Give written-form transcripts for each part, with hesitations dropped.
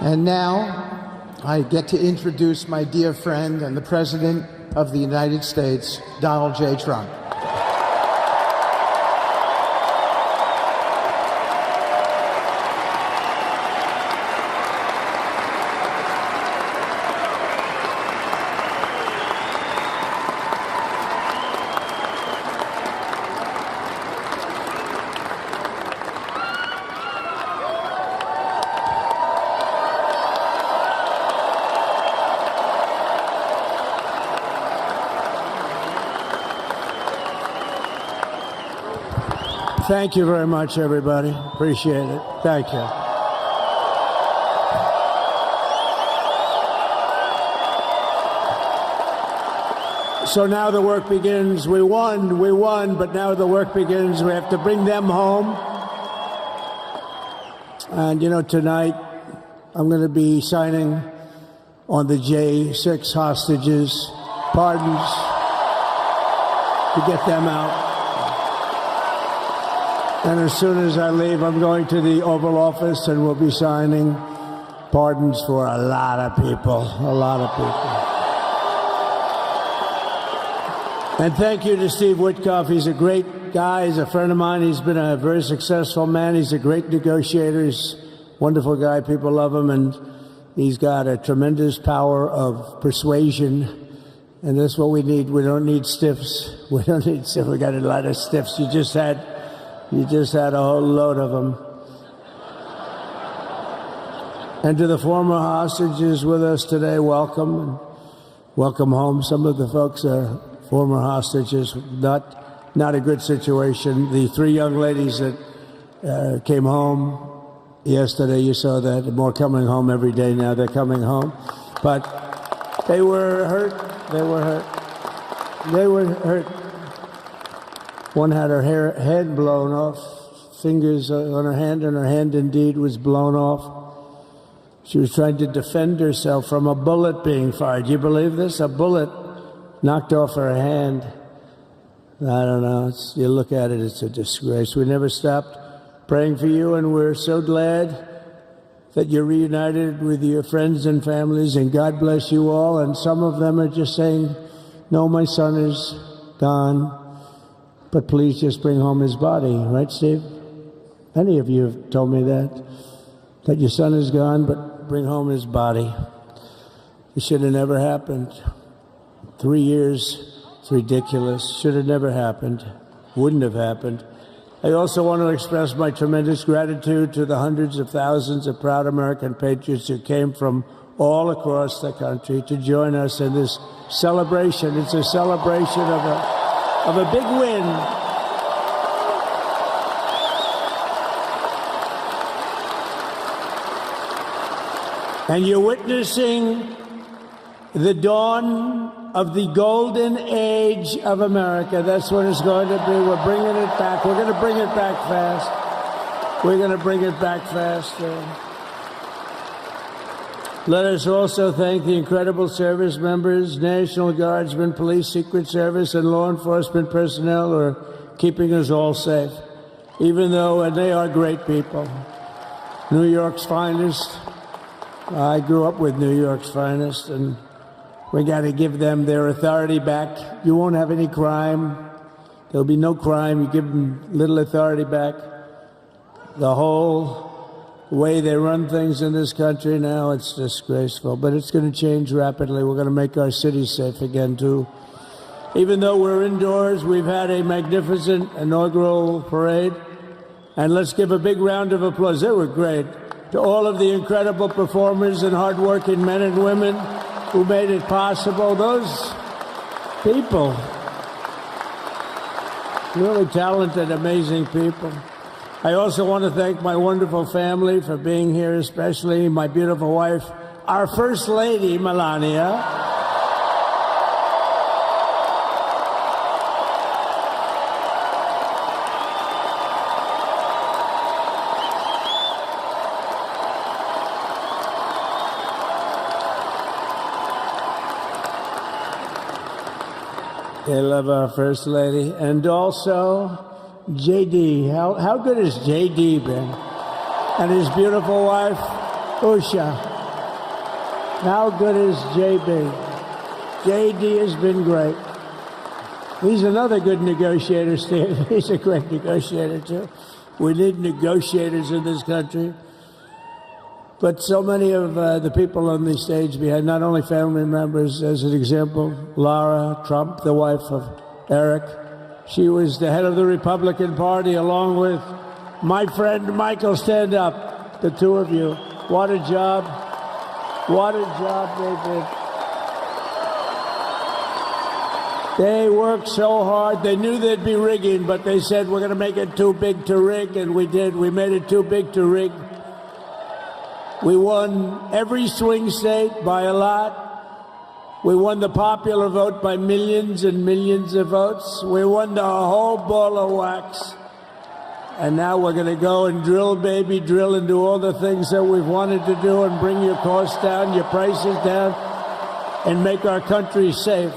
And now I get to introduce my dear friend and the President of the United States, Donald J. Trump. Thank you very much, everybody. Appreciate it. Thank you. So now the work begins. We won, but now the work begins. We have to bring them home. And, you know, tonight I'm going to be signing on the J6 hostages, pardons, to get them out. And as soon as I leave, I'm going to the Oval Office and we'll be signing pardons for a lot of people, And thank you to Steve Witkoff. He's a great guy. He's a friend of mine. He's been a very successful man. He's a great negotiator. He's a wonderful guy. People love him. And he's got a tremendous power of persuasion. And that's what we need. We don't need stiffs. We got a lot of stiffs. You just had a whole load of them. And to the former hostages with us today, welcome. Welcome home. Some of the folks are former hostages. Not a good situation. The three young ladies that came home yesterday, you saw that. More coming home every day now. They're coming home. But they were hurt. One had her head blown off, fingers on her hand, and her hand indeed was blown off. She was trying to defend herself from a bullet being fired. Do you believe this? A bullet knocked off her hand. I don't know. You look at it, it's a disgrace. We never stopped praying for you, and we're so glad that you're reunited with your friends and families, and God bless you all. And some of them are just saying, no, my son is gone. But please just bring home his body, right, Steve? Many of you have told me that your son is gone, but bring home his body. It should have never happened. 3 years, it's ridiculous. Should have never happened. Wouldn't have happened. I also want to express my tremendous gratitude to the hundreds of thousands of proud American patriots who came from all across the country to join us in this celebration. It's a celebration of a big win. And you're witnessing the dawn of the golden age of America. That's what it's going to be. We're bringing it back. We're going to bring it back fast. We're going to bring it back faster. Let us also thank the incredible service members, National Guardsmen, Police, Secret Service, and law enforcement personnel who are keeping us all safe, even though, and they are great people. New York's finest. I grew up with New York's finest, and we got to give them their authority back. You won't have any crime. There'll be no crime. You give them little authority back. The whole way they run things in this country now, it's disgraceful. But it's going to change rapidly. We're going to make our cities safe again, too. Even though we're indoors, we've had a magnificent inaugural parade. And let's give a big round of applause. They were great. To all of the incredible performers and hardworking men and women who made it possible. Those people, really talented, amazing people. I also want to thank my wonderful family for being here, especially my beautiful wife, our First Lady, Melania. I love our First Lady. And also JD. How good has JD been? And his beautiful wife, Usha. How good is JB? JD has been great. He's another good negotiator, Steve. He's a great negotiator, too. We need negotiators in this country. But so many of the people on the stage behind, not only family members, as an example, Lara Trump, the wife of Eric, she was the head of the Republican Party along with my friend Michael. Stand up, the two of you. What a job. What a job they did. They worked so hard. They knew there'd be rigging, but they said, we're going to make it too big to rig, and we did. We made it too big to rig. We won every swing state by a lot. We won the popular vote by millions and millions of votes. We won the whole ball of wax. And now we're going to go and drill, baby, drill, and do all the things that we've wanted to do and bring your costs down, your prices down, and make our country safe.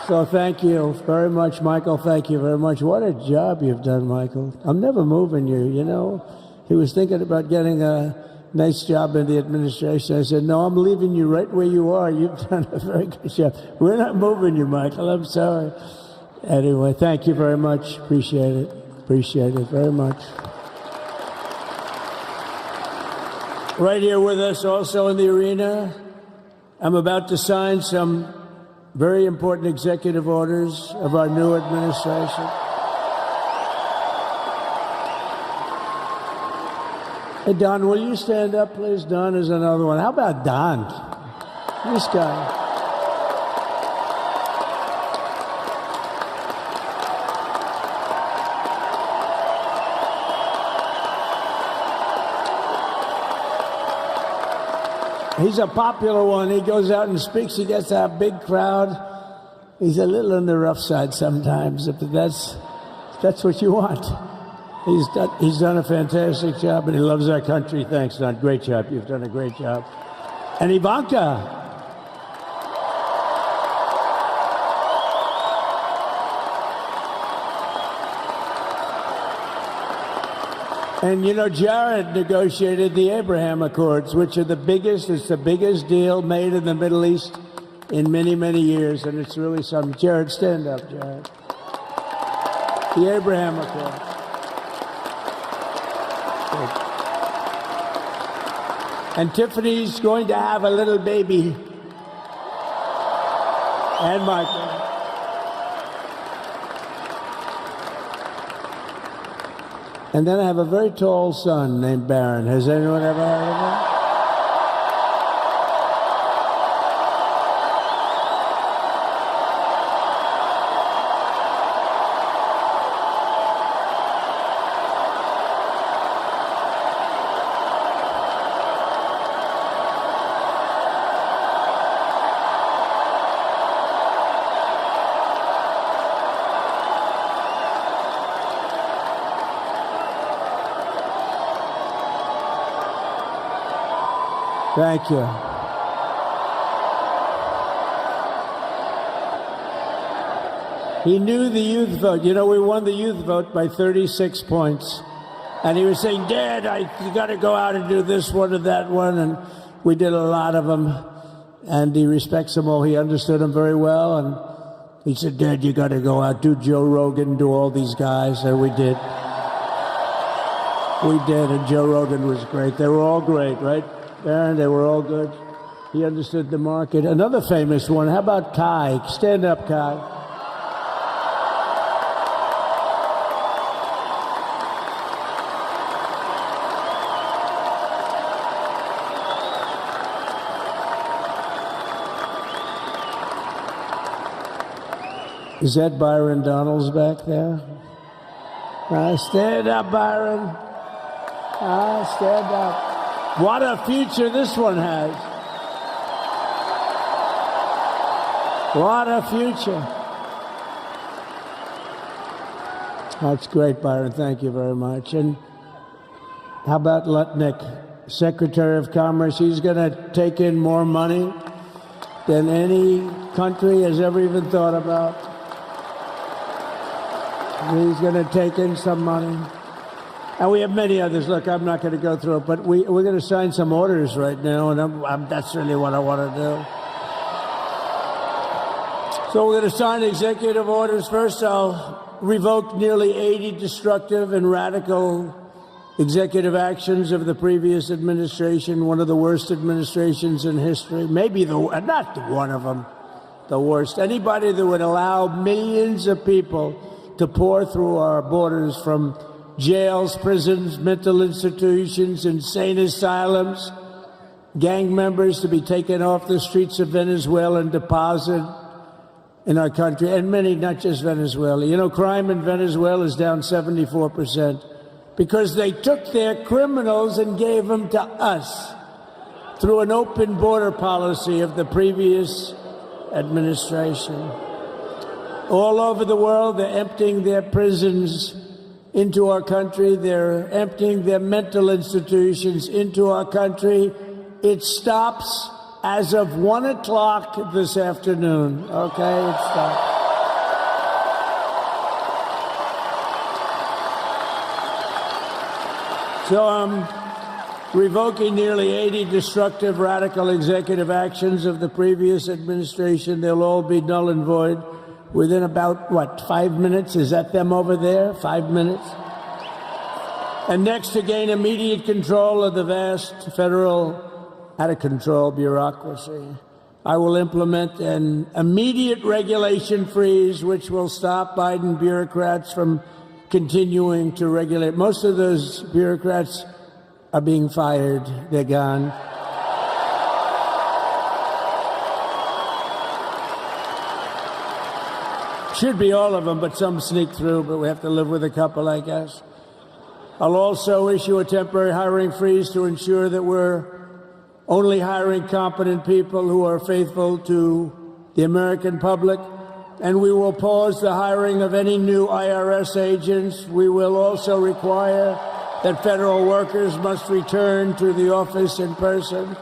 So thank you very much, Michael. Thank you very much. What a job you've done, Michael. I'm never moving you, you know. He was thinking about getting a nice job in the administration. I said, no, I'm leaving you right where you are. You've done a very good job. We're not moving you, Michael. I'm sorry. Anyway, thank you very much. Appreciate it. Appreciate it very much. Right here with us also in the arena, I'm about to sign some very important executive orders of our new administration. Hey, Don, will you stand up, please? Don is another one. How about Don? This guy. He's a popular one. He goes out and speaks. He gets a big crowd. He's a little on the rough side sometimes, but that's what you want. He's done a fantastic job, and he loves our country. Thanks, Don. Great job. You've done a great job. And Ivanka. And, you know, Jared negotiated the Abraham Accords, which are the biggest deal made in the Middle East in many, many years, and it's really something. Jared, stand up, Jared. The Abraham Accords. And Tiffany's going to have a little baby. And Michael. And then I have a very tall son named Barron. Has anyone ever heard of him? Thank you. He knew the youth vote. You know, we won the youth vote by 36 points. And he was saying, Dad, you got to go out and do this one or that one. And we did a lot of them. And he respects them all. He understood them very well. And he said, Dad, you got to go out, do Joe Rogan, do all these guys. And we did. We did. And Joe Rogan was great. They were all great, right? And they were all good. He understood the market. Another famous one. How about Kai? Stand up, Kai. Is that Byron Donalds back there? Stand up, Byron. Stand up. What a future this one has. What a future. That's great, Byron. Thank you very much. And how about Lutnick, Secretary of Commerce? He's going to take in more money than any country has ever even thought about. He's going to take in some money. And we have many others. Look, I'm not going to go through it, but we're going to sign some orders right now, and that's really what I want to do. So we're going to sign executive orders. First, I'll revoke nearly 80 destructive and radical executive actions of the previous administration, one of the worst administrations in history, maybe not one of them, the worst. Anybody that would allow millions of people to pour through our borders from jails, prisons, mental institutions, insane asylums, gang members to be taken off the streets of Venezuela and deposited in our country, and many, not just Venezuela. You know, crime in Venezuela is down 74% because they took their criminals and gave them to us through an open border policy of the previous administration. All over the world, they're emptying their prisons into our country. They're emptying their mental institutions into our country. It stops as of 1 o'clock this afternoon. Okay, it stops. So I'm revoking nearly 80 destructive, radical executive actions of the previous administration. They'll all be null and void within about, 5 minutes? Is that them over there? 5 minutes? And next, to gain immediate control of the vast federal, out-of-control bureaucracy, I will implement an immediate regulation freeze, which will stop Biden bureaucrats from continuing to regulate. Most of those bureaucrats are being fired. They're gone. Should be all of them, but some sneak through, but we have to live with a couple, I guess. I'll also issue a temporary hiring freeze to ensure that we're only hiring competent people who are faithful to the American public, and we will pause the hiring of any new IRS agents. We will also require that federal workers must return to the office in person.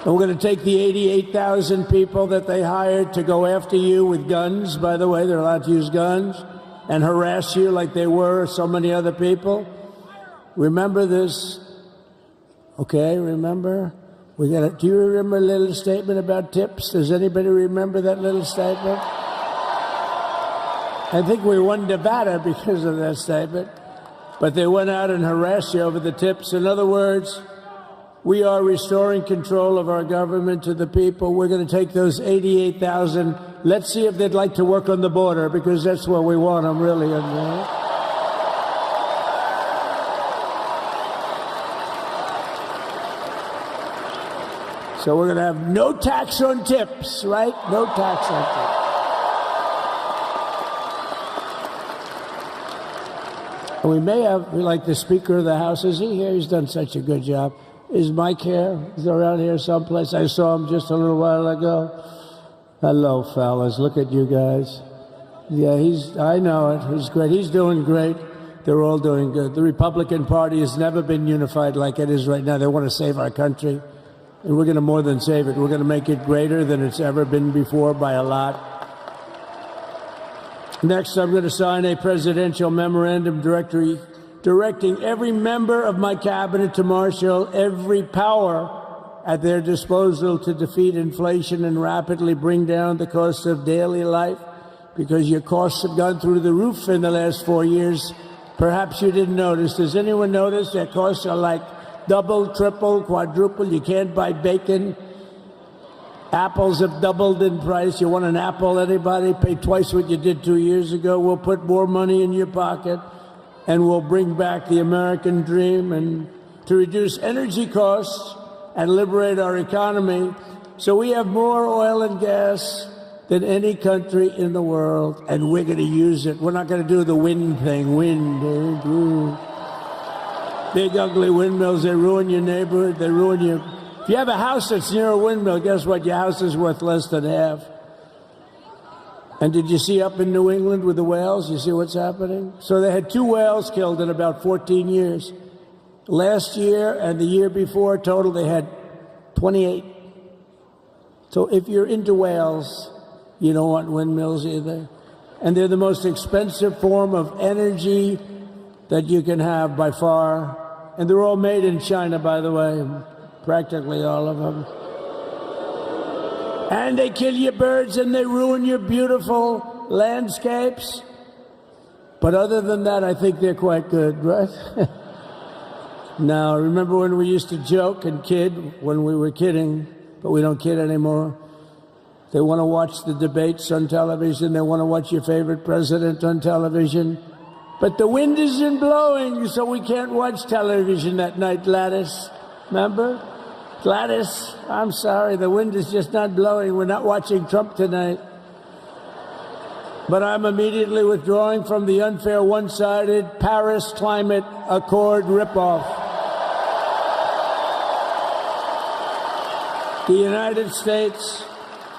And we're going to take the 88,000 people that they hired to go after you with guns. By the way, they're allowed to use guns and harass you like they were so many other people. Remember this. Okay, remember? Do you remember a little statement about tips? Does anybody remember that little statement? I think we won Nevada because of that statement. But they went out and harassed you over the tips. In other words, we are restoring control of our government to the people. We're going to take those 88,000. Let's see if they'd like to work on the border, because that's where we want them, really. So we're going to have no tax on tips, right? No tax on tips. And we may have, like the Speaker of the House, is he here? He's done such a good job. Is Mike here? He's around here someplace. I saw him just a little while ago. Hello, fellas. Look at you guys. Yeah, I know it. He's great. He's doing great. They're all doing good. The Republican Party has never been unified like it is right now. They want to save our country. And we're going to more than save it. We're going to make it greater than it's ever been before by a lot. Next, I'm going to sign a presidential memorandum directing every member of my cabinet to marshal every power at their disposal to defeat inflation and rapidly bring down the cost of daily life, because your costs have gone through the roof in the last 4 years. Perhaps you didn't notice. Does anyone notice that costs are like double, triple, quadruple? You can't buy bacon. Apples have doubled in price. You want an apple, anybody? Pay twice what you did 2 years ago. We'll put more money in your pocket, and we'll bring back the American dream and to reduce energy costs and liberate our economy. So we have more oil and gas than any country in the world, and we're going to use it. We're not going to do the wind thing. Big, ugly windmills, they ruin your neighborhood. They ruin your... If you have a house that's near a windmill, guess what? Your house is worth less than half. And did you see up in New England with the whales? You see what's happening? So they had 2 whales killed in about 14 years. Last year and the year before, total, they had 28. So if you're into whales, you don't want windmills either. And they're the most expensive form of energy that you can have by far. And they're all made in China, by the way, practically all of them. And they kill your birds and they ruin your beautiful landscapes. But other than that, I think they're quite good, right? Now, remember when we used to joke and kid when we were kidding, but we don't kid anymore? They want to watch the debates on television. They want to watch your favorite president on television. But the wind isn't blowing, so we can't watch television that night, Gladys. Remember? Gladys, I'm sorry, the wind is just not blowing. We're not watching Trump tonight. But I'm immediately withdrawing from the unfair, one-sided Paris Climate Accord ripoff. The United States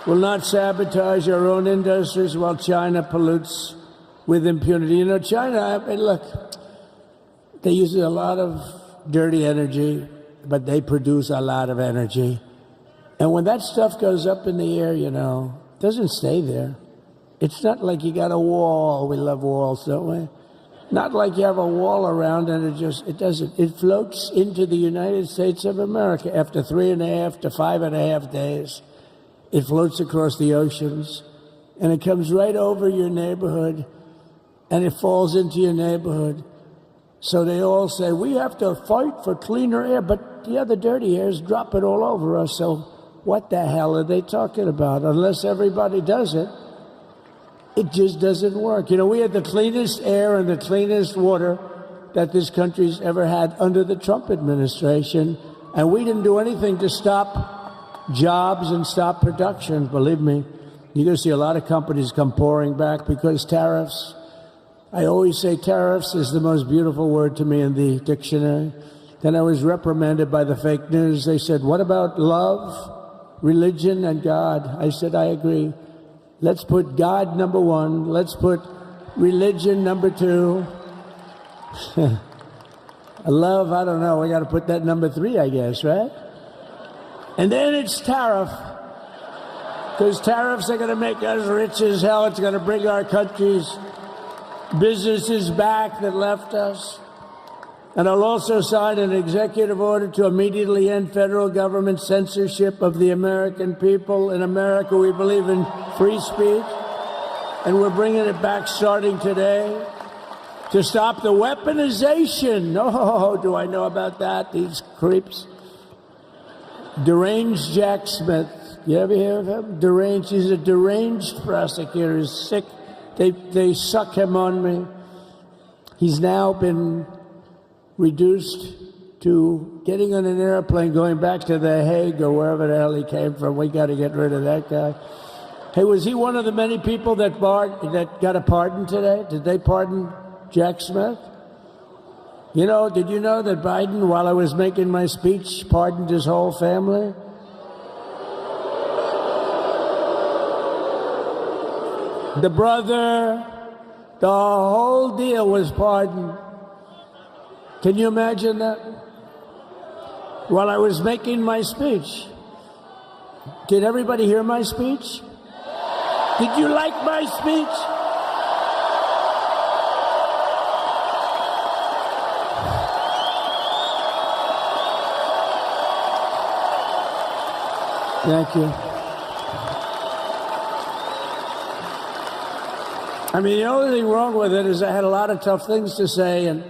will not sabotage our own industries while China pollutes with impunity. You know, China, I mean, look, they use a lot of dirty energy, but they produce a lot of energy. And when that stuff goes up in the air, you know, it doesn't stay there. It's not like you got a wall. We love walls, don't we? Not like you have a wall around and it doesn't. It floats into the United States of America after 3.5 to 5.5 days. It floats across the oceans and it comes right over your neighborhood and it falls into your neighborhood. So they all say, we have to fight for cleaner air, but the other dirty air is dropping all over us. So what the hell are they talking about? Unless everybody does it, it just doesn't work. You know, we had the cleanest air and the cleanest water that this country's ever had under the Trump administration, and we didn't do anything to stop jobs and stop production. Believe me, you're going to see a lot of companies come pouring back because tariffs. I always say tariffs is the most beautiful word to me in the dictionary. Then I was reprimanded by the fake news. They said, what about love, religion, and God? I said, I agree. Let's put God number one. Let's put religion number two. Love, I don't know. We got to put that number 3, I guess, right? And then it's tariff. Because tariffs are going to make us rich as hell. It's going to bring our country's businesses back that left us. And I'll also sign an executive order to immediately end federal government censorship of the American people. In America, we believe in free speech, and we're bringing it back starting today to stop the weaponization. Oh, do I know about that? These creeps. Deranged Jack Smith. You ever hear of him? Deranged. He's a deranged prosecutor. He's sick. They suck him on me. He's now been reduced to getting on an airplane, going back to The Hague or wherever the hell he came from. We got to get rid of that guy. Hey, was he one of the many people that got a pardon today? Did they pardon Jack Smith? You know, did you know that Biden, while I was making my speech, pardoned his whole family? The brother, the whole deal was pardoned. Can you imagine that? While I was making my speech. Did everybody hear my speech? Did you like my speech? Thank you. I mean, the only thing wrong with it is I had a lot of tough things to say, and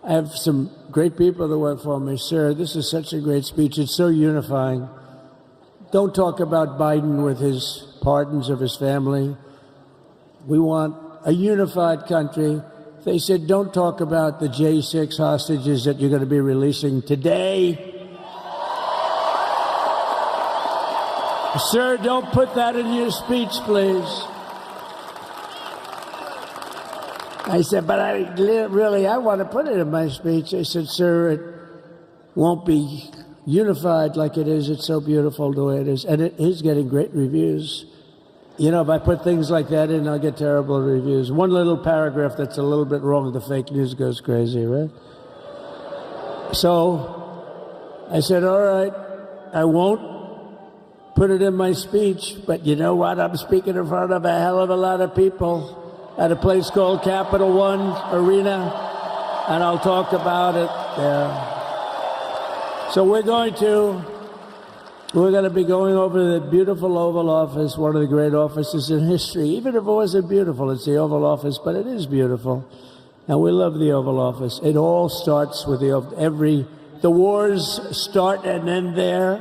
I have some great people that work for me. Sir, this is such a great speech. It's so unifying. Don't talk about Biden with his pardons of his family. We want a unified country. They said, don't talk about the J6 hostages that you're going to be releasing today. Sir, don't put that in your speech, please. I said, but I want to put it in my speech. They said, sir, it won't be unified like it is. It's so beautiful the way it is. And it is getting great reviews. You know, if I put things like that in, I'll get terrible reviews. One little paragraph that's a little bit wrong, the fake news goes crazy, right? So I said, all right, I won't put it in my speech, but you know what? I'm speaking in front of a hell of a lot of people. at a place called Capital One Arena, and I'll talk about it there. So we're going to be going over the beautiful Oval Office, one of the great offices in history. Even if it wasn't beautiful, it's the Oval Office, but it is beautiful. And we love the Oval Office. It all starts with the wars start and end there.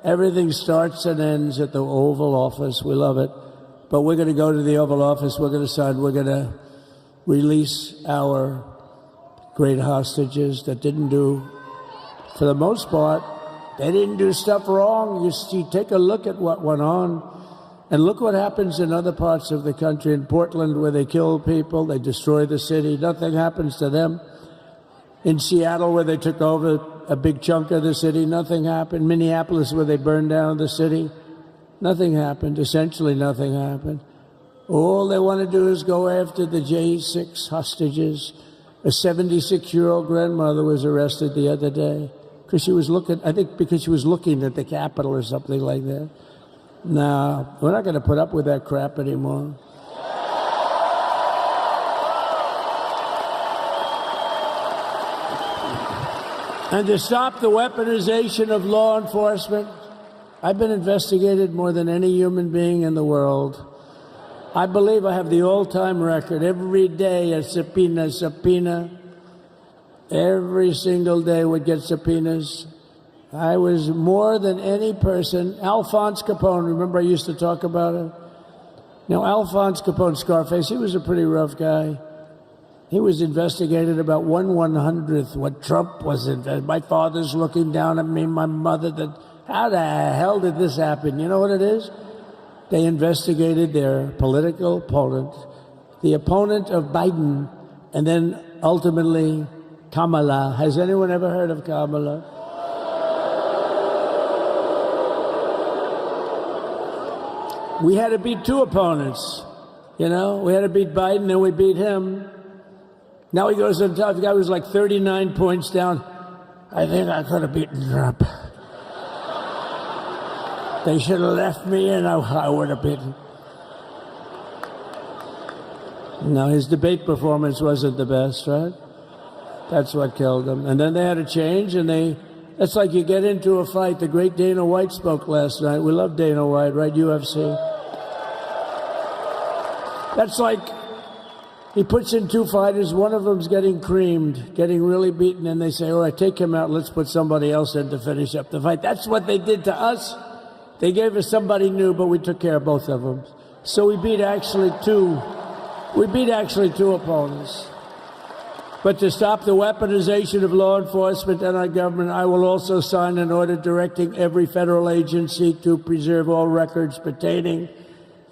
Everything starts and ends at the Oval Office. We love it. But we're going to go to the Oval Office. We're going to release our great hostages that didn't do, for the most part, they didn't do stuff wrong. You see, take a look at what went on. And look what happens in other parts of the country. In Portland, where they kill people, they destroy the city. Nothing happens to them. In Seattle, where they took over a big chunk of the city, nothing happened. Minneapolis, where they burned down the city, nothing happened. Essentially nothing happened. All they want to do is go after the J6 hostages. A 76-year-old grandmother was arrested the other day because she was looking at the Capitol or something like that. No, we're not going to put up with that crap anymore. And to stop the weaponization of law enforcement, I've been investigated more than any human being in the world. I believe I have the all-time record. Every day a subpoena. Every single day would get subpoenas. I was more than any person. Alphonse Capone, remember I used to talk about it? Alphonse Capone, Scarface, he was a pretty rough guy. He was investigated about 1/100th what Trump was investigated. My father's looking down at me, my mother, how the hell did this happen? You know what it is? They investigated their political opponent, the opponent of Biden, and then ultimately Kamala. Has anyone ever heard of Kamala? We had to beat two opponents, we had to beat Biden, then we beat him. Now he goes to the top. The guy was like 39 points down. I think I could have beaten Trump. They should have left me and I would have beaten. No, his debate performance wasn't the best, right? That's what killed him. And then they had to change, and it's like you get into a fight. The great Dana White spoke last night. We love Dana White, right? UFC. That's like he puts in two fighters. One of them's getting creamed, getting really beaten, and they say, all right, take him out. Let's put somebody else in to finish up the fight. That's what they did to us. They gave us somebody new, but we took care of both of them. So we beat actually two opponents. But to stop the weaponization of law enforcement and our government, I will also sign an order directing every federal agency to preserve all records pertaining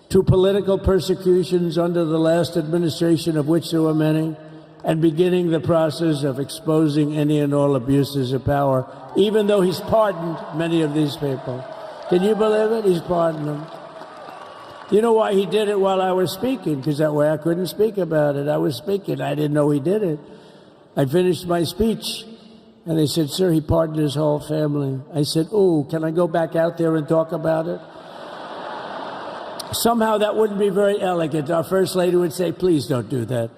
to political persecutions under the last administration, of which there were many, and beginning the process of exposing any and all abuses of power, even though he's pardoned many of these people. Can you believe it? He's pardoned them. You know why he did it while I was speaking? Because that way I couldn't speak about it. I was speaking. I didn't know he did it. I finished my speech, and they said, sir, he pardoned his whole family. I said, oh, can I go back out there and talk about it? Somehow that wouldn't be very elegant. Our First Lady would say, please don't do that.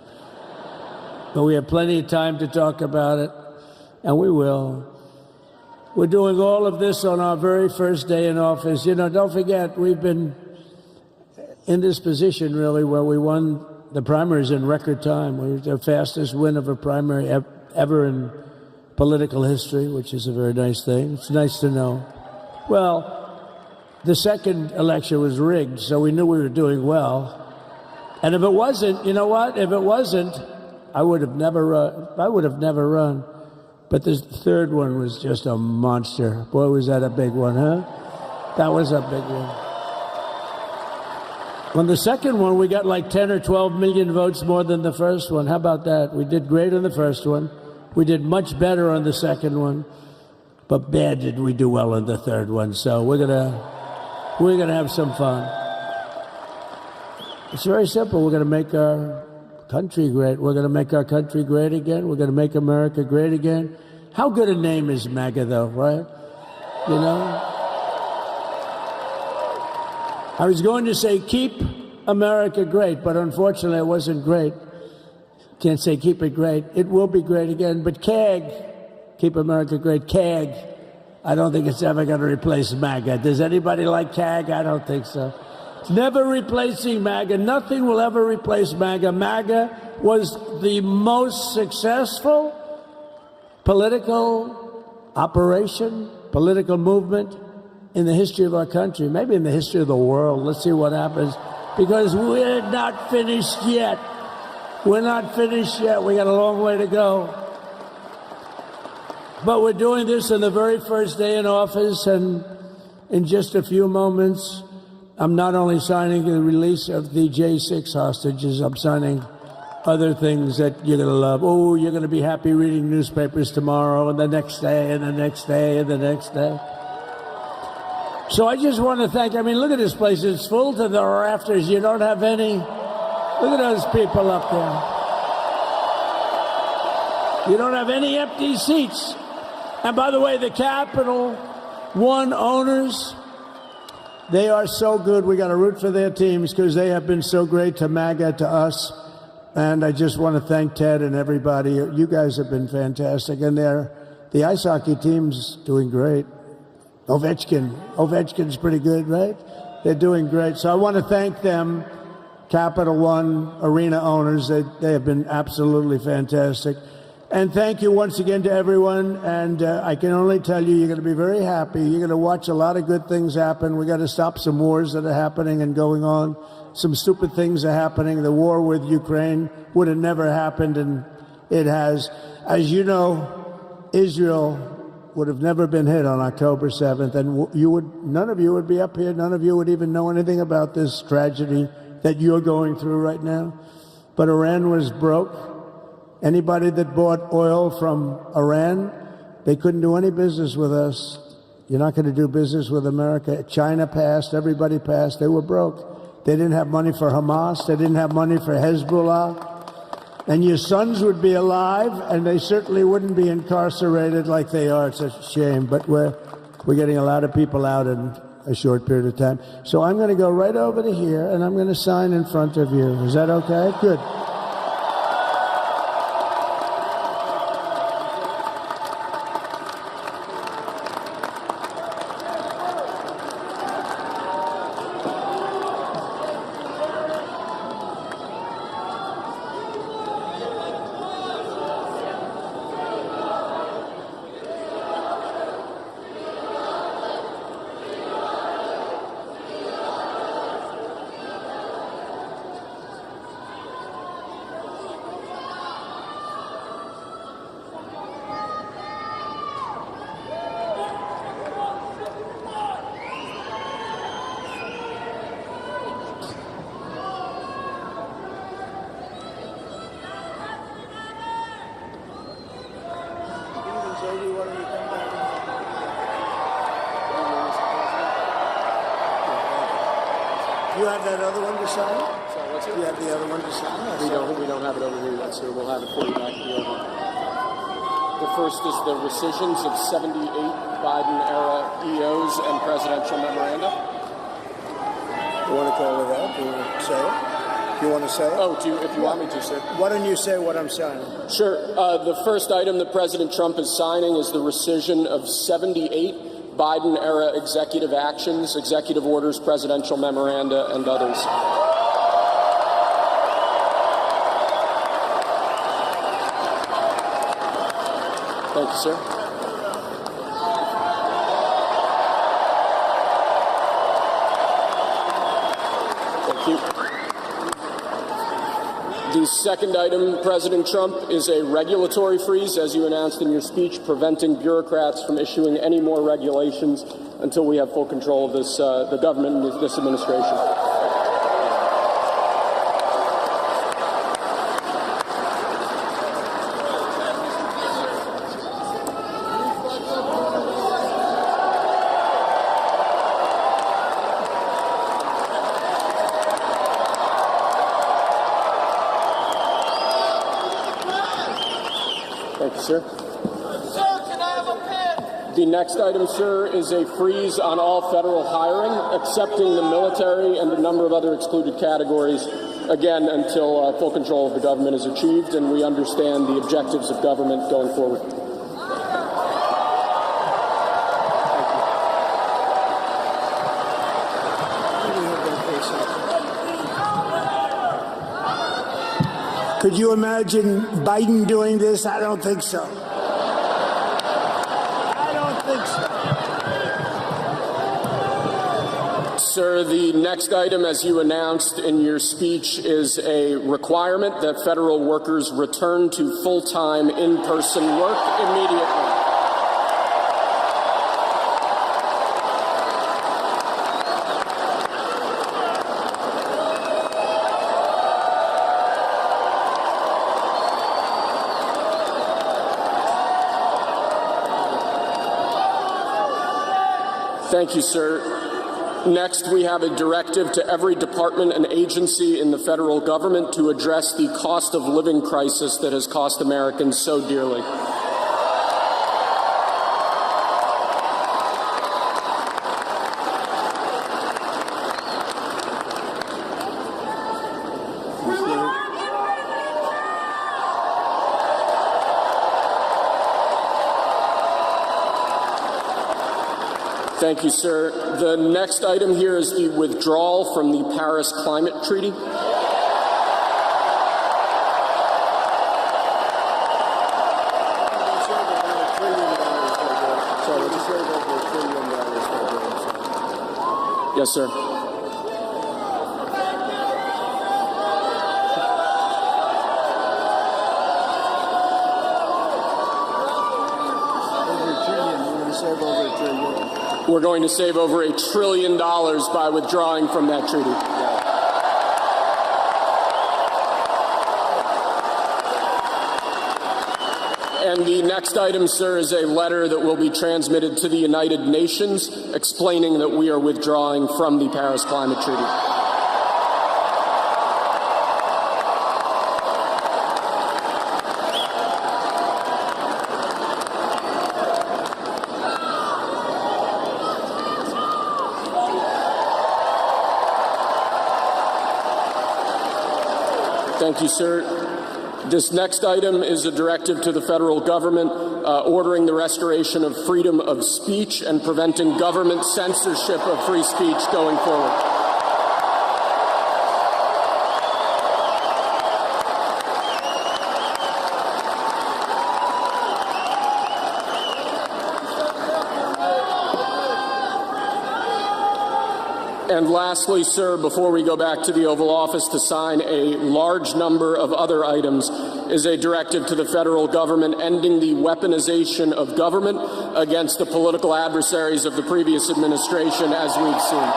But we have plenty of time to talk about it, and we will. We're doing all of this on our very first day in office. Don't forget, we've been in this position, really, where we won the primaries in record time. We were the fastest win of a primary ever in political history, which is a very nice thing. It's nice to know. Well, the second election was rigged, so we knew we were doing well. And if it wasn't, you know what? If it wasn't, I would have never run. But the third one was just a monster. Boy, was that a big one, huh? That was a big one. On the second one, we got like 10 or 12 million votes more than the first one. How about that? We did great on the first one. We did much better on the second one. But bad did we do well on the third one. So we're gonna have some fun. It's very simple. We're gonna make our country great. We're gonna make our country great again. We're gonna make America great again. How good a name is MAGA, though, right? I was going to say, keep America great, but unfortunately it wasn't great. Can't say keep it great. It will be great again, but CAG, keep America great, CAG, I don't think it's ever going to replace MAGA. Does anybody like CAG? I don't think so. It's never replacing MAGA. Nothing will ever replace MAGA. MAGA was the most successful political operation, political movement in the history of our country, maybe in the history of the world. Let's see what happens, because we're not finished yet. We're not finished yet. We got a long way to go. But we're doing this on the very first day in office, and in just a few moments, I'm not only signing the release of the J6 hostages, I'm signing other things that you're going to love. Oh, you're going to be happy reading newspapers tomorrow and the next day and the next day and the next day. So I just want to thank, I mean, look at this place. It's full to the rafters. You don't have any. Look at those people up there. You don't have any empty seats. And by the way, the Capital One owners, they are so good. We got to root for their teams because they have been so great to MAGA, to us. And I just want to thank Ted and everybody. You guys have been fantastic. And the ice hockey team's doing great. Ovechkin's pretty good, right? They're doing great. So I want to thank them, Capital One arena owners. They have been absolutely fantastic. And thank you once again to everyone. And I can only tell you, you're going to be very happy. You're going to watch a lot of good things happen. We got to stop some wars that are happening and going on. Some stupid things are happening. The war with Ukraine would have never happened, and it has. As you know, Israel would have never been hit on October 7th, and none of you would be up here. None of you would even know anything about this tragedy that you're going through right now. But Iran was broke. Anybody that bought oil from Iran, they couldn't do any business with us. You're not going to do business with America. China passed. Everybody passed. They were broke. They didn't have money for Hamas. They didn't have money for Hezbollah. And your sons would be alive, and they certainly wouldn't be incarcerated like they are. It's a shame. But we're getting a lot of people out in a short period of time. So I'm going to go right over to here, and I'm going to sign in front of you. Is that okay? Good. You have that other one to sign? Sorry, what's it? You have the other one to sign? We don't have it over here yet, sir. We'll have it for you back here. The first is the rescissions of 78 Biden-era EOs and presidential memoranda. You want to go with that? Do you want to say it? You want to say it? Oh, if you want me to, sir. Why don't you say what I'm signing? Sure. The first item that President Trump is signing is the rescission of 78 Biden-era executive actions, executive orders, presidential memoranda, and others. Thank you, sir. Thank you. The second item, President Trump, is a regulatory freeze, as you announced in your speech, preventing bureaucrats from issuing any more regulations until we have full control of this, the government and this administration. Thank you, sir. Sir, can I have a pen? The next item, sir, is a freeze on all federal hiring, excepting the military and a number of other excluded categories, again, until full control of the government is achieved and we understand the objectives of government going forward. Could you imagine Biden doing this? I don't think so. I don't think so. Sir, the next item, as you announced in your speech, is a requirement that federal workers return to full-time in-person work immediately. Thank you, sir. Next, we have a directive to every department and agency in the federal government to address the cost of living crisis that has cost Americans so dearly. Thank you, sir. The next item here is the withdrawal from the Paris Climate Treaty. Yes, sir. We're going to save over $1 trillion by withdrawing from that treaty. And the next item, sir, is a letter that will be transmitted to the United Nations explaining that we are withdrawing from the Paris Climate Treaty. Thank you, sir. This next item is a directive to the federal government ordering the restoration of freedom of speech and preventing government censorship of free speech going forward. And lastly, sir, before we go back to the Oval Office to sign a large number of other items, is a directive to the federal government ending the weaponization of government against the political adversaries of the previous administration, as we've seen.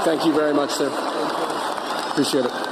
Thank you very much, sir. Appreciate it.